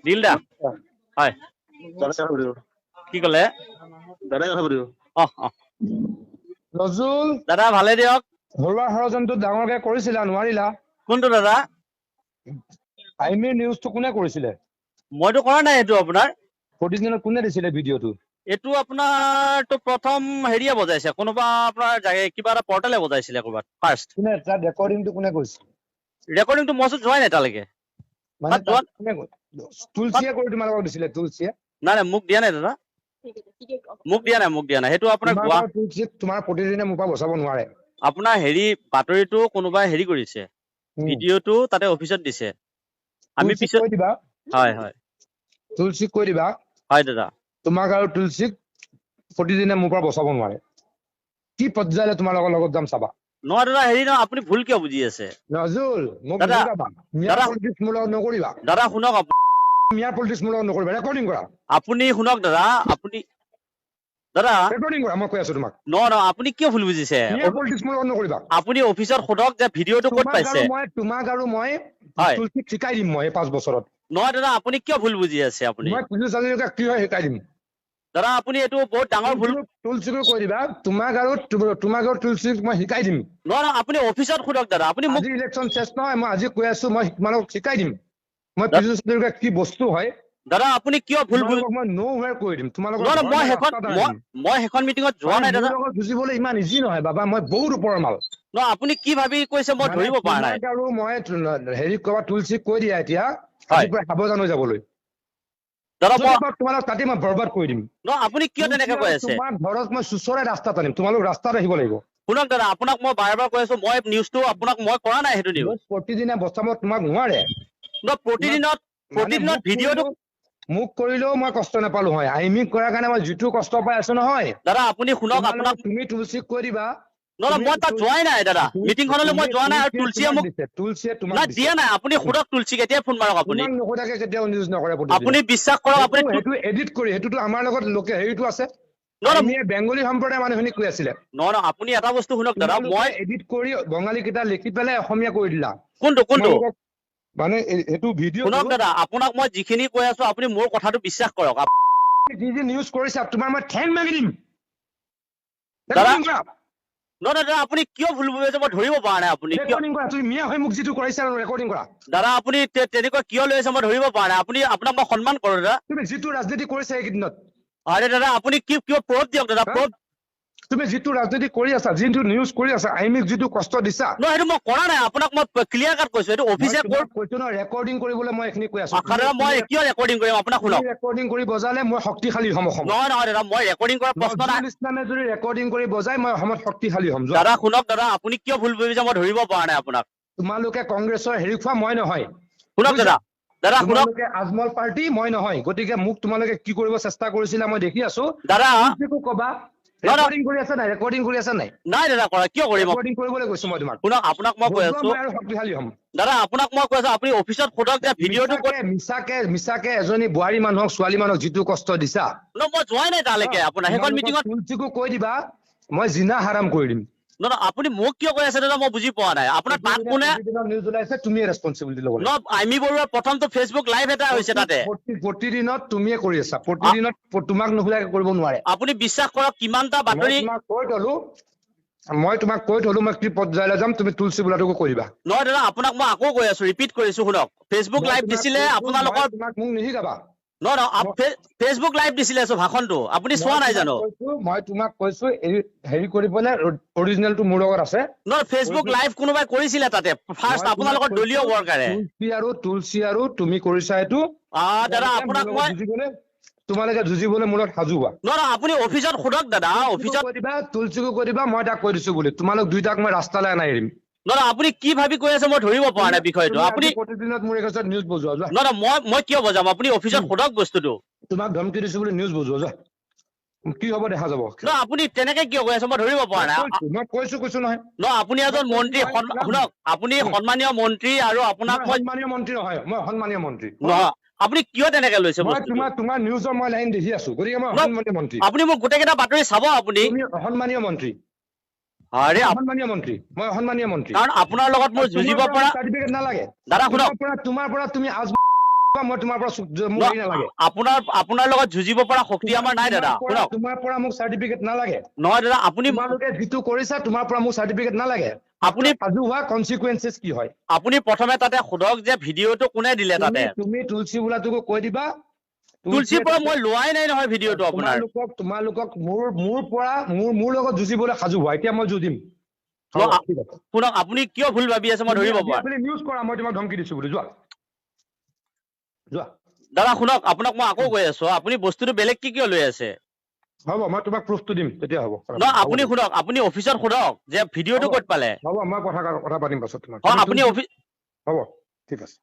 দিল দা হয় কি কলে নজৰুল দাদা ভালে দিয়ক ঘৰুৱা ষড়যন্ত্ৰ ডাঙৰকে কৰিছিলা নোৱাৰিলা কোনটো দাদা আইমিৰ নিউজটো কোনে কৰিছিলে মইতো কৰা নাই এইটো আপোনাৰ প্ৰতিদিনত কোনে দিছিলে ভিডিঅ'টো এইটো আপোনাৰতো প্ৰথম হেৰিয়ে বজাইছে কোনোবা আপোনাৰ কিবা এটা পৰ্টেলে বজাইছিলে ক'ৰবাত ফাৰ্ষ্ট কোনে তাৰ ৰেকৰ্ডিংটো কোনে কৰিছে ৰেকৰ্ডিংটো মই যোৱাই নাই তালৈকে মানে কোনে তুলসীয়ে কৰি তোমালোকক দিছিলে তুলসীয়ে নাই নাই মোক দিয়া নাই দাদা মোক দিয়া নাই সেইটো আপোনাৰ তোমাৰ প্ৰতিদিনে মোৰ পৰা বচাব নোৱাৰে আপোনাৰ হেৰি বাতৰিটো কোনোবাই হেৰি কৰিছে ভিডিঅ'টো তাতে অফিচত দিছে আমি পিছত কৈ দিবা হয় হয় তুলসীক কৈ দিবা হয় দাদা তোমাক আৰু তুলসীক প্ৰতিদিনে মোৰ পৰা বচাব নোৱাৰে কি পৰ্যায়লৈ তোমালোকৰ লগত যাম চাবা নহয় দাদা হেৰি নহয় আপুনি ভুল কিয় বুজি আছে নজৰুল মোক দাদা মিয়া পলিটিক্স মোৰ লগত নকৰিবা দাদা শুনক মিয়া পলিটিক্স মোৰ লগত নকৰিবা ৰেকৰ্ডিং কৰা আপুনি শুনক দাদা আপুনি দাদা ৰেকৰ্ডিং কৰা মই কৈ আছো তোমাক নহয় আপুনি কিয় ভুল বুজিছে মিয়া পলিটিক্স মোৰ লগত নকৰিবা আপুনি অফিচত সোধক যে ভিডিঅ'টো ক'ত পাইছে তোমাক আৰু মই তুলসীক শিকাই দিম মই 5 বছৰত নহয় দাদা আপুনি কিয় ভুল বুজি আছে আপুনি মই পুলিচ আজিলৈকে কি হয় শিকাই দিম দাদা আপুনি এইটো বহুত ডাঙৰ ভুল তুলসীকো কৈ দিবা তোমাক আৰু তুলসীক মই শিকাই দিম নহয় আপুনি অফিচত সোধক দাদা আপুনি আজি ইলেকশ্যন চেছ নহয় মই আজি কৈ আছো মই তোমালোকক শিকাই দিম মই পুলিচ কি বস্তু হয় দাদা আপুনি কিয় ভুল মই নো ৱেৰ কৈ দিম তোমালোকৰ মই সেইখন মিটিঙত যোৱা নাই দাদা বুজিবলৈ ইমান ইজি নহয় বাবা মই বহুত ওপৰৰ মাল নহয় আপুনি কি ভাবি কৈছে মই ধৰিব পৰা নাই আৰু মই হেৰি ক'বা তুলসীক কৈ দিয়া এতিয়া সাৱধান হৈ যাবলৈ দাদা তোমালোক তাতে মই বৰবাদ কৰি দিম নহয় আপুনি কিয় তেনেকে কৈ আছে তোমাৰ ঘৰত মই চুচৰাই ৰাস্তাত আনিম তোমালোক ৰাস্তাত আহিব লাগিব শুনক দাদা আপোনাক মই বাৰে বাৰে কৈ আছো মই নিউজটো আপোনাক মই কৰা নাই সেইটো নিউজ প্ৰতিদিনে বচাব তোমাক নোৱাৰে প্ৰতিদিনত ভিডিঅ'টো মোক কৰিলেও মই কষ্ট নাপালো হয় আইমিক কৰাৰ কাৰণে মই যিটো কষ্ট পাই আছো নহয় দাদা আপুনি শুনক আপোনাক তুমি তুলসীক কৈ দিবা নহয় মই তাত যোৱাই নাই দাদা মিটিংখনলৈ মই যোৱা নাই আৰু তুলসীয়ে তোমাক দিয়া নাই আপুনি সোধক তুলসীক এতিয়াই ফোন মাৰক আপুনি নোসোধাকে কেতিয়াও নিউজ নকৰে আপুনি বিশ্বাস কৰক আপুনি সেইটো এডিট কৰি সেইটোতো আমাৰ লগত লোকে হেৰিটো আছে বেংগলী সম্প্ৰদায়ৰ মানুহখিনি কৈ আছিলে নহয় আপুনি এটা বস্তু শুনক দাদা মই এডিট কৰি বঙালী কেইটা লিখি পেলাই অসমীয়া কৰি দিলা কোনটো মানে এইটো ভিডিঅ' শুনক দাদা আপোনাক মই যিখিনি কৈ আছো আপুনি মোৰ কথাটো বিশ্বাস কৰক যি নিউজ কৰিছা তোমাৰ মই ঠেং মাগি দিম নহয় দাদা আপুনি কিয় ভুল বুজিছে মই ধৰিব পৰা নাই আপুনি তুমি মিয়া হৈ মোক যিটো কৰাইছা ৰেকৰ্ডিং কৰা দাদা আপুনি তেনেকুৱা কিয় লৈ আছে মই ধৰিব পৰা নাই আপুনি আপোনাক মই সন্মান কৰো দাদা তুমি যিটো ৰাজনীতি কৰিছা এইকেইদিনত আৰে দাদা আপুনি কিয় প্ৰুফ দিয়ক দাদা প্ৰুফ তুমি যিটো ৰাজনীতি কৰি আছা যিটো নিউজ কৰি আছা আইমিক যিটো কষ্ট দিছা নহয় সেইটো মই কৰা নাই আপোনাক মই ক্লিয়াৰ কাট কৈছো এইটো অফিচে কৈছো ন ৰেকৰ্ডিং কৰিবলৈ মই এইখিনি কৈ আছো মই কিয় ৰেকৰ্ডিং কৰিম আপোনাক শুনক ৰেকৰ্ডিং কৰি বজালে মই শক্তিশালী হ'ম অসমত নহয় দাদা মই ৰেকৰ্ডিং কৰাৰ প্ৰশ্ন নাই ইছলামে যদি ৰেকৰ্ডিং কৰি বজাই মই অসমত শক্তিশালী হ'ম দাদা শুনক দাদা আপুনি কিয় ভুল বুজিছে মই ধৰিব পৰা নাই আপোনাক তোমালোকে কংগ্ৰেছৰ হেৰি খোৱা মই নহয় শুনক দাদা শুনক আজমল পাৰ্টি মই নহয় গতিকে মোক তোমালোকে কি কৰিব চেষ্টা কৰিছিলা মই দেখি আছো দাদা কবা ৰেকৰ্ডিং কৰি আছে নাই ৰেকৰ্ডিং কৰি আছে নাই নাই দাদা কৰা কিয় কৰিম ৰেকৰ্ডিং কৰিবলৈ কৈছো মই তোমাক শুনক আপোনাক মই কৈ আছো আৰু শক্তিশালী হ'ম দাদা আপোনাক মই কৈ আছো আপুনি অফিচত সোধক যে ভিডিঅ'টো মিছাকে এজনী বোৱাৰী মানুহক ছোৱালী মানুহক যিটো কষ্ট দিছা মই যোৱাই নাই তালৈকে আপোনাৰ সেইখন মিটিঙত তুলসীকো কৈ দিবা মই জিনা হাৰাম কৰি দিম নহয় আপুনি মোক কিয় কৈ আছে দাদা মই বুজি পোৱা নাই আপোনাৰ তাত কোনে নিউজ ওলাইছে তুমি ৰেছপন্সিবিলিটি ল'ব লাগিব আইমি বৰুৱাৰ প্ৰথমটো ফেচবুক লাইভ এটা হৈছে তাতে প্ৰতিদিনত তুমিয়ে কৰি আছা প্ৰতিদিনত তোমাক নুখুলাকে কৰিব নোৱাৰে আপুনি বিশ্বাস কৰক কিমানটা বাতৰি মই তোমাক কৈ থলো মই কি পৰ্যায়লৈ যাম তুমি তুলসী বোলাটোকো কৰিবা নহয় দাদা আপোনাক মই আকৌ কৈ আছো ৰিপিট কৰিছো শুনক ফেচবুক লাইভ দিছিলে আপোনালোকৰ মোক নিশিকাবা নহয় ফেচবুক লাইভ দিছিলে ভাষণটো আপুনি চোৱা নাই জানো মই তোমাক কৈছো হেৰি কৰি পেলাই অৰিজিনেলটো মোৰ লগত আছে নহয় ফেচবুক লাইভ কোনোবাই কৰিছিলে তাতে ফাৰ্ষ্ট আপোনালোকৰ দলীয় ৱৰ্কাৰে তুলসী আৰু তুমি কৰিছা এইটো দাদা আপোনাক মই তোমালোকে যুঁজিবলৈ মূৰত সাজু হোৱা নহয় আপুনি অফিচত সোধক দাদা অফিচত কৈ দিবা তুলসীকো কৈ দিবা মই তাক কৈ দিছো বুলি তোমালোক দুইটাক মই ৰাস্তালৈ আনাই এৰিম নহয় আপুনি কি ভাবি কৈ আছে মই ধৰিব পৰা নাই বিষয়টো আপুনি প্ৰতিদিনত মোৰ এগছত নিউজ বজোৱা যোৱা নহয় মই কিয় বজাম আপুনি অফিচত সোধক বস্তুটো তোমাক ধমকি দিছো বুলি নিউজ বজোৱা যোৱা কি হ'ব দেখা যাব নহয় আপুনি তেনেকে কিয় কৈ আছে মই ধৰিব পৰা নাই মই কৈছো নহয় নহয় আপুনি এজন মন্ত্ৰী শুনক আপুনি সন্মানীয় মন্ত্ৰী আৰু আপোনাক সন্মানীয় মন্ত্ৰী নহয় মই সন্মানীয় মন্ত্ৰী নহয় আপুনি কিয় তেনেকে লৈছে তোমাৰ নিউজৰ মই লাইন দেখি আছো গতিকে মই সন্মানীয় মন্ত্ৰী আপুনি মোক গোটেইকেইটা বাতৰি চাব আপুনি সন্মানীয় মন্ত্ৰী সন্মানীয় মন্ত্ৰী মই সন্মানীয় মন্ত্ৰী কাৰণ আপোনাৰ লগত মোৰ যুঁজিব পৰা চাৰ্টিফিকেট নালাগে দাদা শুনক তোমাৰ পৰা তুমি মই তোমাৰ পৰা মোক হেৰি নালাগে আপোনাৰ লগত যুঁজিব পৰা শক্তি আমাৰ নাই দাদা শুনক তোমাৰ পৰা মোক চাৰ্টিফিকেট নালাগে নহয় দাদা আপুনি তোমালোকে যিটো কৰিছা তোমাৰ পৰা মোক চাৰ্টিফিকেট নালাগে আপুনি সাজু হোৱা কনচিকুৱেঞ্চেছ কি হয় আপুনি প্ৰথমে তাতে সোধক যে ভিডিঅ'টো কোনে দিলে তাতে তুমি তুলসী বোলাটোকো কৈ দিবা তুলসীৰ পৰা মই লোৱাই নাই নহয় ভিডিঅ'টো আপোনাৰ তোমালোকক মোৰ লগত যুঁজিবলৈ সাজু হোৱা এতিয়া মই যুঁজিম শুনক আপুনি কিয় ভুল ভাবি আছে মই ধৰিব পৰা আপুনি নিউজ কৰা মই তোমাক ধমকি দিছো বুলি যোৱা দাদা শুনক আপোনাক মই আকৌ কৈ আছো আপুনি বস্তুটো বেলেগ কি কিয় লৈ আছে হ'ব মই তোমাক প্ৰুফটো দিম তেতিয়া হ'ব আপুনি শুনক আপুনি অফিচত সোধক যে ভিডিঅ'টো ক'ত পালে হ'ব মই কথা পাতিম পাছত তোমাক আপুনি অফিচ হ'ব ঠিক আছে